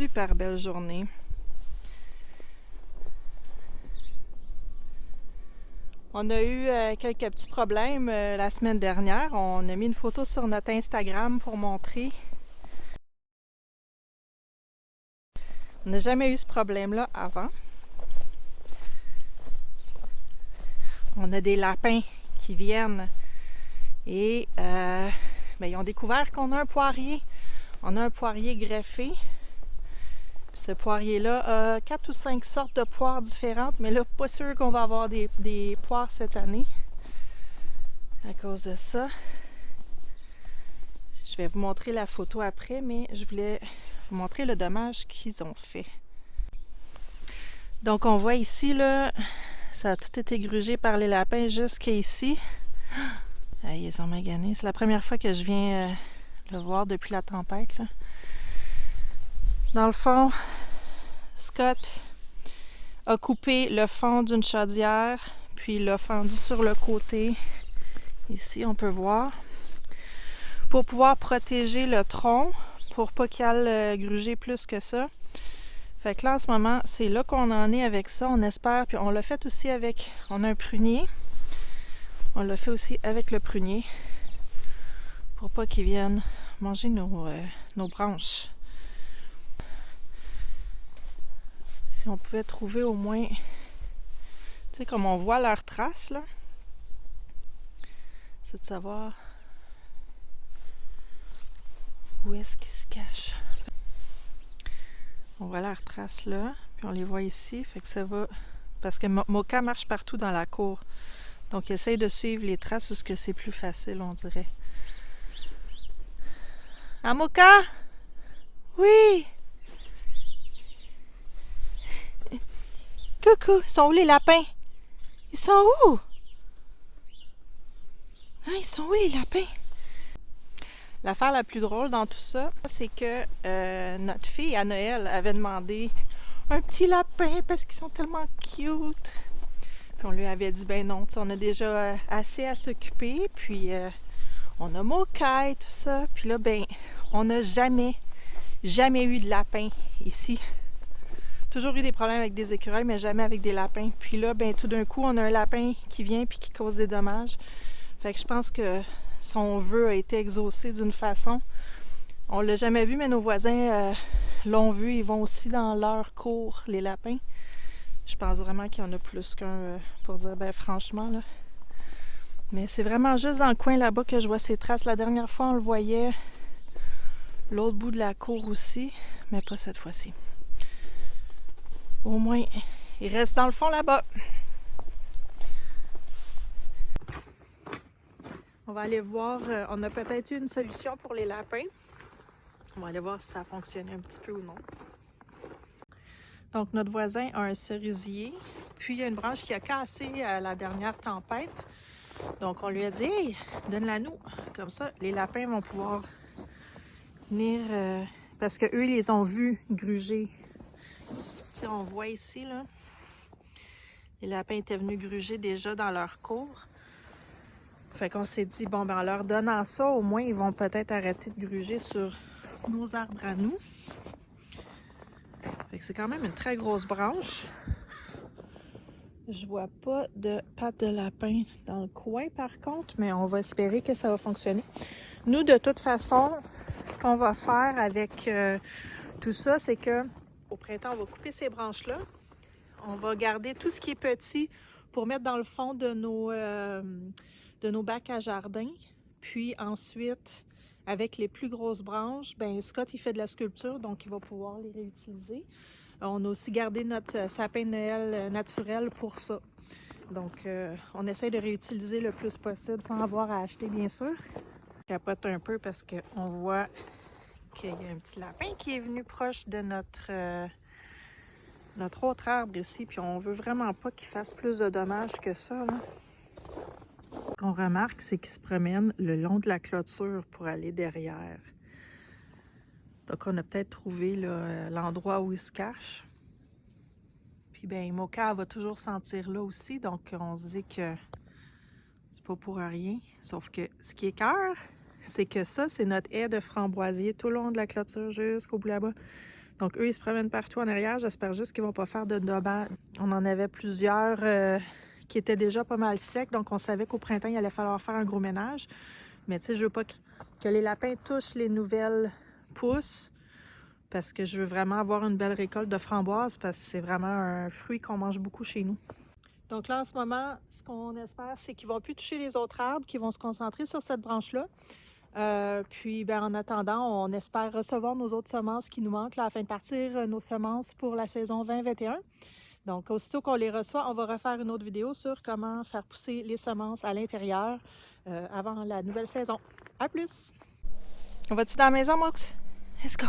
super belle journée. On a eu quelques petits problèmes la semaine dernière. On a mis une photo sur notre Instagram pour montrer. On n'a jamais eu ce problème-là avant. On a des lapins qui viennent et ils ont découvert qu'on a un poirier. On a un poirier greffé. Puis ce poirier-là a 4 ou 5 sortes de poires différentes, mais là, pas sûr qu'on va avoir des poires cette année à cause de ça. Je vais vous montrer la photo après, mais je voulais vous montrer le dommage qu'ils ont fait. Donc on voit ici, là, ça a tout été grugé par les lapins jusqu'ici. Ah, ils ont magané. C'est la première fois que je viens le voir depuis la tempête, là. Dans le fond, Scott a coupé le fond d'une chaudière, puis l'a fendu sur le côté. Ici, on peut voir. Pour pouvoir protéger le tronc, pour pas qu'il aille gruger plus que ça. Fait que là, en ce moment, c'est là qu'on en est avec ça, on espère. Puis on l'a fait aussi avec... On a un prunier. On l'a fait aussi avec le prunier. Pour pas qu'ils viennent manger nos branches. Si on pouvait trouver au moins... Tu sais, comme on voit leurs traces, là. C'est de savoir où est-ce qu'ils se cachent. On voit leurs traces là, puis on les voit ici, fait que ça va... Parce que Moka marche partout dans la cour. Donc, il essaye de suivre les traces où c'est plus facile, on dirait. Ah, Moka? Oui! Coucou! Ils sont où les lapins? Ils sont où? Ah, ils sont où les lapins? L'affaire la plus drôle dans tout ça, c'est que notre fille à Noël avait demandé un petit lapin parce qu'ils sont tellement cute. Puis on lui avait dit, ben non, on a déjà assez à s'occuper, puis on a Moka et tout ça. Puis là, ben, on n'a jamais eu de lapin ici. Toujours eu des problèmes avec des écureuils, mais jamais avec des lapins. Puis là, ben, tout d'un coup, on a un lapin qui vient puis qui cause des dommages. Fait que je pense que son vœu a été exaucé d'une façon. On l'a jamais vu, mais nos voisins l'ont vu. Ils vont aussi dans leur cour, les lapins. Je pense vraiment qu'il y en a plus qu'un pour dire, ben franchement, là. Mais c'est vraiment juste dans le coin là-bas que je vois ces traces. La dernière fois, on le voyait l'autre bout de la cour aussi, mais pas cette fois-ci. Au moins, il reste dans le fond là-bas. On va aller voir, on a peut-être eu une solution pour les lapins. On va aller voir si ça a fonctionné un petit peu ou non. Donc, notre voisin a un cerisier, puis il y a une branche qui a cassé à la dernière tempête. Donc, on lui a dit, hey, donne-la nous. Comme ça, les lapins vont pouvoir venir, parce qu'eux, ils les ont vus gruger. Tu sais, on voit ici, là, les lapins étaient venus gruger déjà dans leur cour. Fait qu'on s'est dit, bon, ben en leur donnant ça, au moins, ils vont peut-être arrêter de gruger sur nos arbres à nous. Fait que c'est quand même une très grosse branche. Je vois pas de pattes de lapin dans le coin, par contre, mais on va espérer que ça va fonctionner. Nous, de toute façon, ce qu'on va faire avec tout ça, c'est que au printemps, on va couper ces branches-là. On va garder tout ce qui est petit pour mettre dans le fond de nos bacs à jardin. Puis ensuite, avec les plus grosses branches, ben Scott, il fait de la sculpture, donc il va pouvoir les réutiliser. On a aussi gardé notre sapin de Noël naturel pour ça. Donc, on essaie de réutiliser le plus possible sans avoir à acheter, bien sûr. Je capote un peu parce qu'on voit qu'il y a un petit lapin qui est venu proche de notre autre arbre ici, puis on veut vraiment pas qu'il fasse plus de dommages que ça, là. Ce qu'on remarque, c'est qu'il se promène le long de la clôture pour aller derrière. Donc, on a peut-être trouvé l'endroit où il se cache. Puis, ben Moka va toujours sentir là aussi, donc on se dit que c'est pas pour rien. Sauf que ce qui est cœur, c'est que ça, c'est notre haie de framboisier tout le long de la clôture jusqu'au bout là-bas. Donc, eux, ils se promènent partout en arrière. J'espère juste qu'ils ne vont pas faire de dommages. On en avait plusieurs qui étaient déjà pas mal secs. Donc, on savait qu'au printemps, il allait falloir faire un gros ménage. Mais tu sais, je veux pas que les lapins touchent les nouvelles pousses parce que je veux vraiment avoir une belle récolte de framboises parce que c'est vraiment un fruit qu'on mange beaucoup chez nous. Donc là, en ce moment, ce qu'on espère, c'est qu'ils ne vont plus toucher les autres arbres, qu'ils vont se concentrer sur cette branche-là. Puis, ben, en attendant, on espère recevoir nos autres semences qui nous manquent là, afin de partir nos semences pour la saison 2021. Donc, aussitôt qu'on les reçoit, on va refaire une autre vidéo sur comment faire pousser les semences à l'intérieur avant la nouvelle saison. À plus! On va-tu dans la maison, Mox? Let's go!